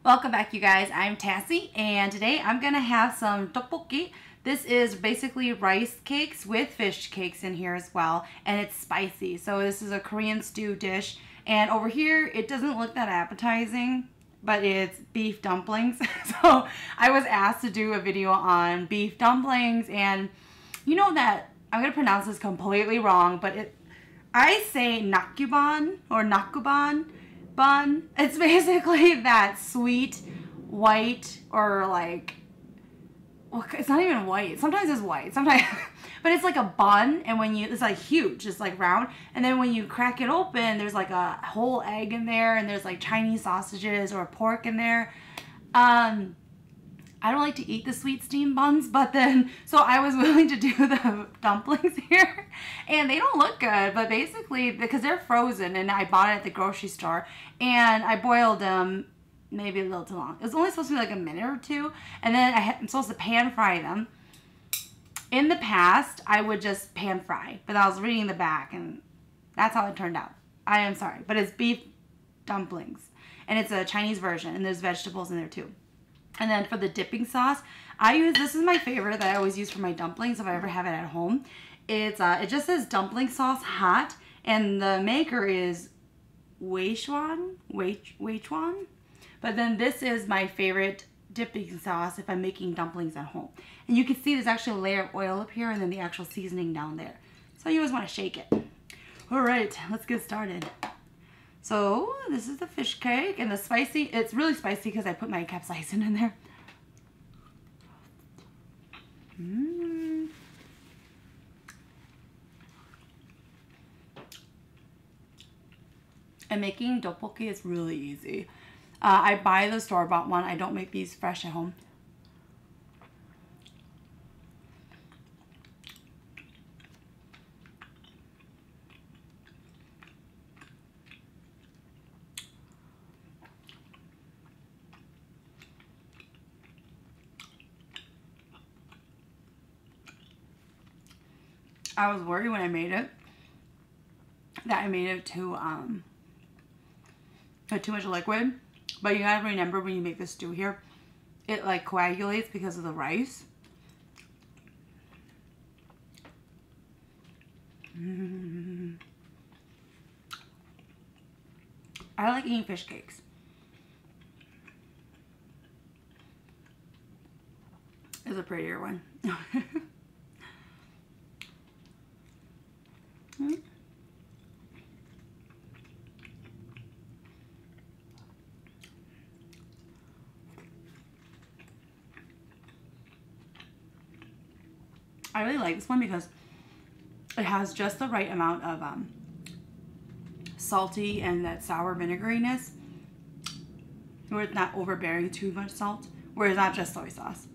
Welcome back, you guys. I'm Tassie, and today I'm gonna have some tteokbokki. This is basically rice cakes with fish cakes in here as well, and it's spicy. So this is a Korean stew dish, and over here it doesn't look that appetizing, but it's beef dumplings. So I was asked to do a video on beef dumplings, and you know that I'm gonna pronounce this completely wrong, but I say nakuban or nakuban bun. It's basically that sweet white, or like, well, it's not even white. Sometimes it's white, sometimes, but it's like a bun, and when it's like huge, it's like round, and then when you crack it open, there's like a whole egg in there, and there's like Chinese sausages or pork in there. I don't like to eat the sweet steamed buns, but then, so I was willing to do the dumplings here, and they don't look good, but basically, because they're frozen, and I bought it at the grocery store, and I boiled them maybe a little too long. It was only supposed to be like a minute or two, and then I'm supposed to pan fry them. In the past, I would just pan fry, but I was reading the back, and that's how it turned out. I am sorry, but it's beef dumplings, and it's a Chinese version, and there's vegetables in there too. And then for the dipping sauce, this is my favorite that I always use for my dumplings if I ever have it at home. It just says dumpling sauce hot, and the maker is Weichuan. But then this is my favorite dipping sauce if I'm making dumplings at home. And you can see there's actually a layer of oil up here, and then the actual seasoning down there. So you always want to shake it. All right, let's get started. So this is the fish cake, and the spicy, it's really spicy because I put my capsaicin in there. And making tteokbokki is really easy. I buy the store-bought one. I don't make these fresh at home. I was worried when I made it that I made it too much liquid, but you gotta remember when you make the stew here, it like coagulates because of the rice. I like eating fish cakes. It's a prettier one. I really like this one because it has just the right amount of salty and that sour vinegariness, where it's not overbearing too much salt, where it's not just soy sauce.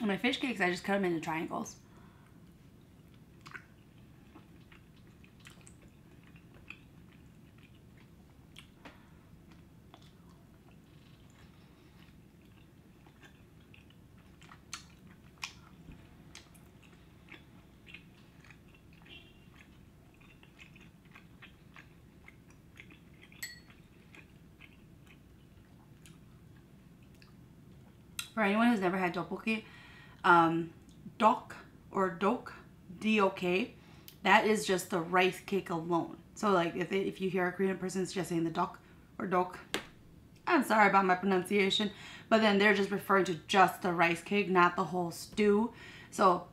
And my fish cakes, I just cut them into triangles. For anyone who's never had tteokbokki, dok or dok, D-O-K, that is just the rice cake alone. So like if you hear a Korean person just saying the dok or dok, I'm sorry about my pronunciation, but then they're just referring to just the rice cake, not the whole stew. So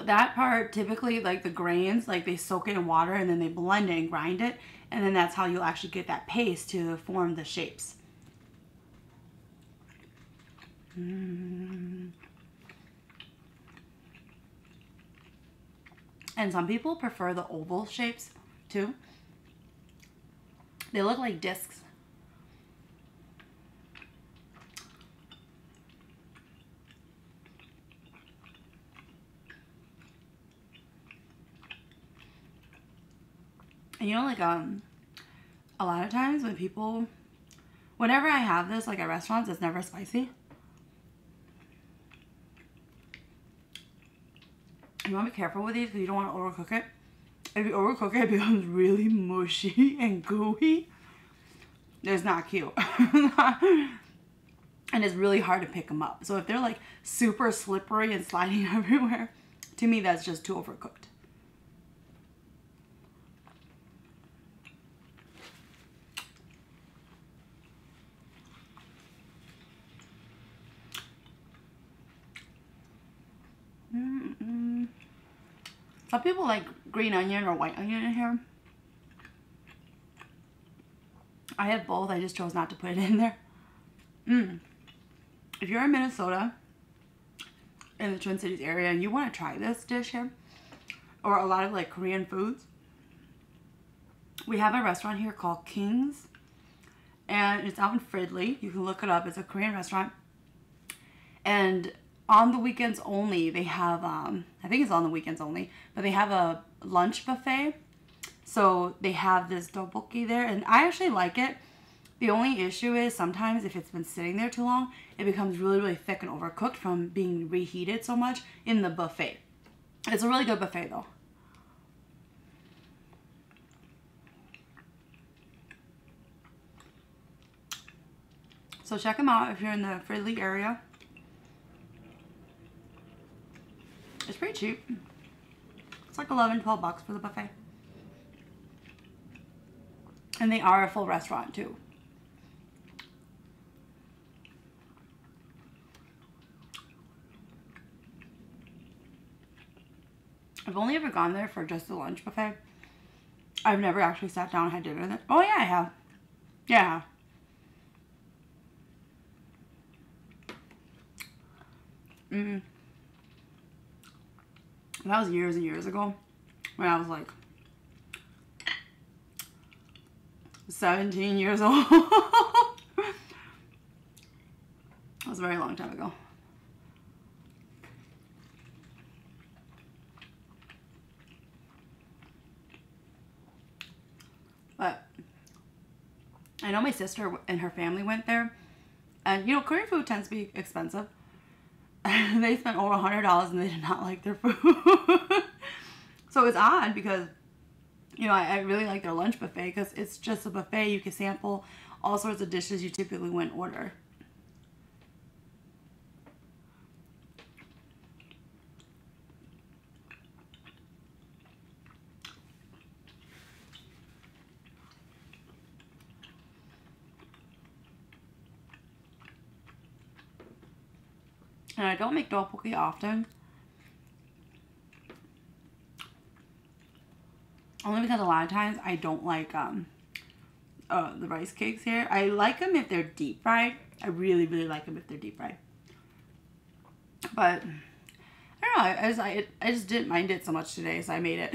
that part, typically, like the grains, like they soak it in water and then they blend it and grind it, and then that's how you'll actually get that paste to form the shapes. And some people prefer the oval shapes too. They look like discs. And you know, like, a lot of times when people, whenever I have this, like at restaurants, it's never spicy. You want to be careful with these because you don't want to overcook it. If you overcook it, it becomes really mushy and gooey. It's not cute. And it's really hard to pick them up. So if they're like super slippery and sliding everywhere, to me that's just too overcooked. Some people like green onion or white onion in here. I have both. I just chose not to put it in there. If you're in Minnesota, in the Twin Cities area, and you want to try this dish here, or a lot of like Korean foods, we have a restaurant here called King's, and it's out in Fridley. You can look it up. It's a Korean restaurant, and on the weekends only, they have, I think it's on the weekends only, but they have a lunch buffet. So they have this Tteokbokki there, and I actually like it. The only issue is sometimes if it's been sitting there too long, it becomes really, really thick and overcooked from being reheated so much in the buffet. It's a really good buffet though. So check them out if you're in the Fridley area. It's pretty cheap. It's like 11, 12 bucks for the buffet. And they are a full restaurant too. I've only ever gone there for just the lunch buffet. I've never actually sat down and had dinner there. Oh yeah, I have. Yeah. That was years and years ago when I was like 17 years old. That was a very long time ago. But I know my sister and her family went there, and you know, Korean food tends to be expensive. They spent over $100 and they did not like their food. So it's odd because, you know, I really like their lunch buffet because it's just a buffet. You can sample all sorts of dishes you typically wouldn't order. And I don't make tteokbokki often. Only because a lot of times I don't like the rice cakes here. I like them if they're deep fried. I really, really like them if they're deep fried. But I don't know. I just didn't mind it so much today, so I made it.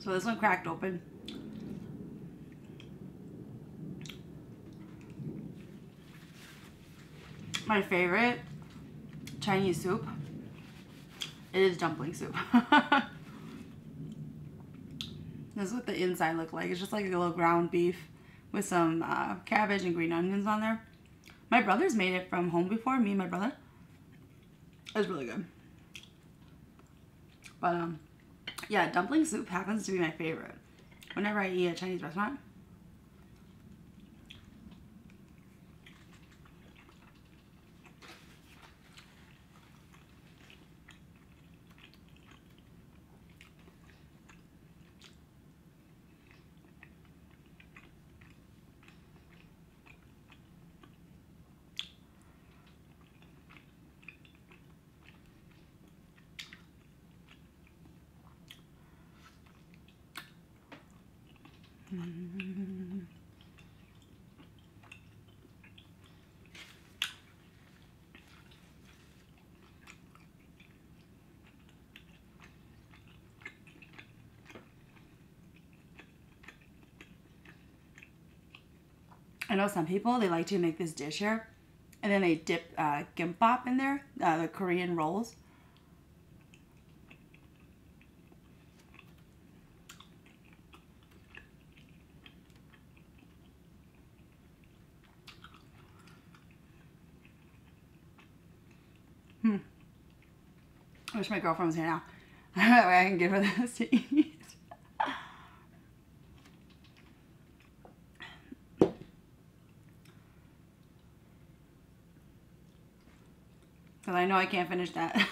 So this one cracked open. My favorite Chinese soup is dumpling soup. This is what the inside looked like. It's just like a little ground beef with some cabbage and green onions on there. My brother's made it from home before, me and my brother. It was really good. But yeah, dumpling soup happens to be my favorite whenever I eat at a Chinese restaurant. I know some people, they like to make this dish here, and then they dip gimbap in there, the Korean rolls. I wish my girlfriend was here now. That way I can give her this to eat. Because I know I can't finish that.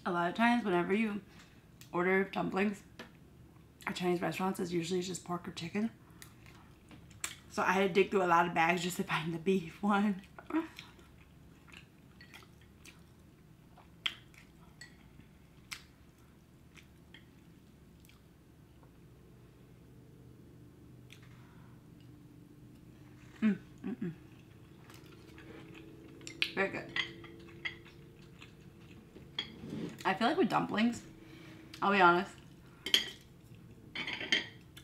A lot of times whenever you order dumplings at Chinese restaurants, it's usually just pork or chicken. So I had to dig through a lot of bags just to find the beef one. Very good. I feel like with dumplings, I'll be honest,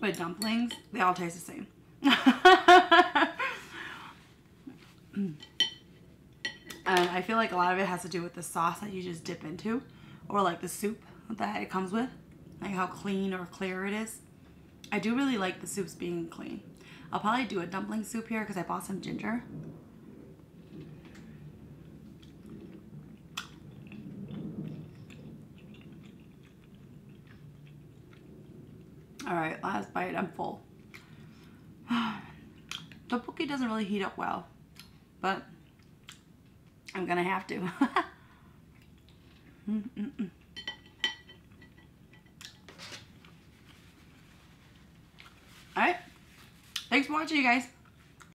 with dumplings, they all taste the same. And I feel like a lot of it has to do with the sauce that you just dip into, or like the soup that it comes with, like how clean or clear it is. I do really like the soups being clean. I'll probably do a dumpling soup here because I bought some ginger. Alright, last bite. I'm full. Tteokbokki doesn't really heat up well, but I'm gonna have to. Alright. Thanks for watching, you guys.